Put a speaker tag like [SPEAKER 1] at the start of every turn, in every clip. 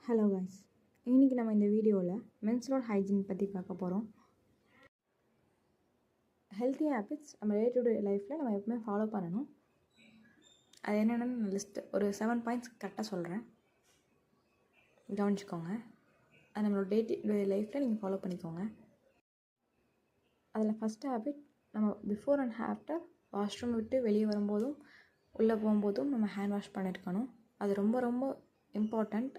[SPEAKER 1] Hello guys, இன்றைக்கி நம்ம இந்த வீடியோவில் மென்ஸ்ட்ருவல் ஹைஜீன் பற்றி பார்க்க போகிறோம். ஹெல்த்தி ஹேபிட்ஸ் நம்ம டே டு டே லைஃப்பில் நம்ம எப்பவுமே ஃபாலோ பண்ணணும். அது என்னென்னு லிஸ்ட்டு ஒரு 7 பாயிண்ட்ஸ் கரெக்டாக சொல்கிறேன், கவனிச்சிக்கோங்க. அது நம்மளோட டே டு டே லைஃப்பில் நீங்கள் ஃபாலோ பண்ணிக்கோங்க. அதில் ஃபஸ்ட்டு ஹேபிட், நம்ம பிஃபோர் அண்ட் ஆஃப்டர் வாஷ்ரூம் விட்டு வெளியே வரும்போதும் உள்ளே போகும்போதும் நம்ம ஹேண்ட் வாஷ் பண்ணியிருக்கணும். அது ரொம்ப ரொம்ப இம்பார்ட்டண்ட்.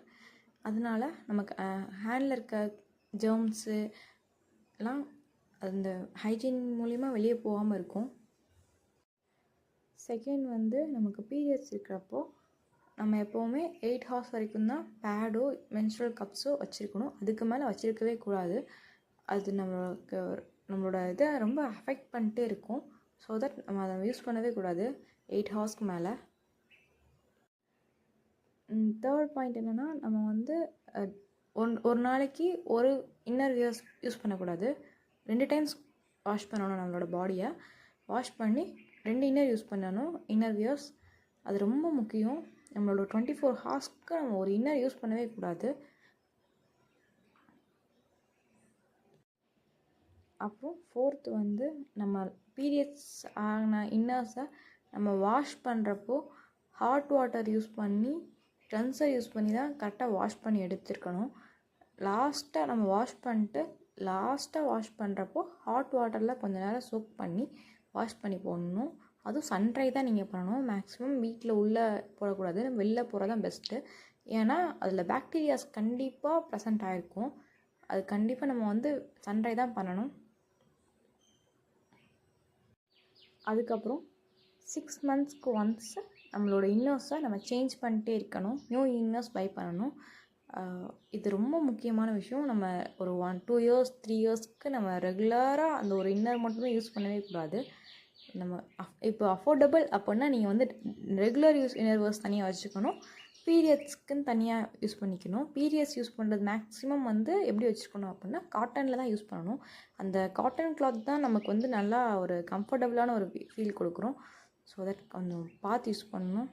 [SPEAKER 1] அதனால நமக்கு ஹேண்டில் இருக்க ஜெர்ம்ஸு எல்லாம் அந்த ஹைஜீன் மூலிமா வெளியே போகாமல் இருக்கும். செகண்ட் நமக்கு பீரியட்ஸ் இருக்கிறப்போ நம்ம எப்போவுமே 8 hours வரைக்கும் தான் பேடோ மென்ஸ்ட்ருவல் கப்ஸோ வச்சுருக்கணும். அதுக்கு மேலே வச்சுருக்கவே கூடாது. அது நம்மளோட இதை ரொம்ப அஃபெக்ட் பண்ணிட்டே இருக்கும். ஸோ தட் நம்ம அதை யூஸ் பண்ணவே கூடாது 8 hours மேலே. தேர்ட் பாயிண்ட் என்னென்னா, நம்ம ஒரு நாளைக்கு ஒரு இன்னர் வியர்ஸ் யூஸ் பண்ணக்கூடாது. 2 times வாஷ் பண்ணணும். நம்மளோட பாடியை வாஷ் பண்ணி 2 இன்னர் யூஸ் பண்ணணும். இன்னர் வியர்ஸ் அது ரொம்ப முக்கியம். நம்மளோட 24 hours நம்ம ஒரு இன்னர் யூஸ் பண்ணவே கூடாது. அப்புறம் ஃபோர்த்து நம்ம பீரியட்ஸ் ஆன இன்னர்ஸை நம்ம வாஷ் பண்ணுறப்போ ஹாட் வாட்டர் யூஸ் பண்ணி கிளென்சர் யூஸ் பண்ணி தான் கரெக்டாக வாஷ் பண்ணி எடுத்துருக்கணும். லாஸ்ட்டாக நம்ம வாஷ் பண்ணுறப்போ ஹாட் வாட்டரில் கொஞ்சம் நேரம் சோக் பண்ணி வாஷ் பண்ணி போடணும். அதுவும் சன்ட்ரை தான் நீங்கள் பண்ணணும். மேக்ஸிமம் வீட்டில் உள்ளே போடக்கூடாது, வெளில போகிறது தான் பெஸ்ட்டு. ஏன்னா அதில் பாக்டீரியாஸ் கண்டிப்பாக ப்ரெசென்ட் ஆகிருக்கும். அது கண்டிப்பாக நம்ம சன்ட்ரை தான் பண்ணணும். அதுக்கப்புறம் 6 monthsக்கு ஒன்ஸ் நம்மளோட இன்னர்ஸை நம்ம சேஞ்ச் பண்ணிட்டே இருக்கணும். நியூ இன்னர்ஸ் பை பண்ணணும். இது ரொம்ப முக்கியமான விஷயம். நம்ம ஒரு 1-2 years 3 yearsக்கு நம்ம ரெகுலராக அந்த ஒரு இன்னர் மட்டுமே யூஸ் பண்ணவே கூடாது. நம்ம இப்போ அஃபோர்டபுள் அப்படின்னா நீங்கள் ரெகுலர் யூஸ் இன்னர்வேர்ஸ் தனியாக வச்சுக்கணும். பீரியட்ஸ்க்குன்னு தனியாக யூஸ் பண்ணிக்கணும். பீரியட்ஸ் யூஸ் பண்ணுறது மேக்ஸிமம் எப்படி வச்சுக்கணும் அப்படின்னா காட்டனில் தான் யூஸ் பண்ணணும். அந்த காட்டன் கிளாத் தான் நமக்கு நல்லா ஒரு கம்ஃபர்டபுளான ஒரு ஃபீல் கொடுக்குறோம். ஸோ தட் கொஞ்சம் பார்த்து யூஸ் பண்ணணும்.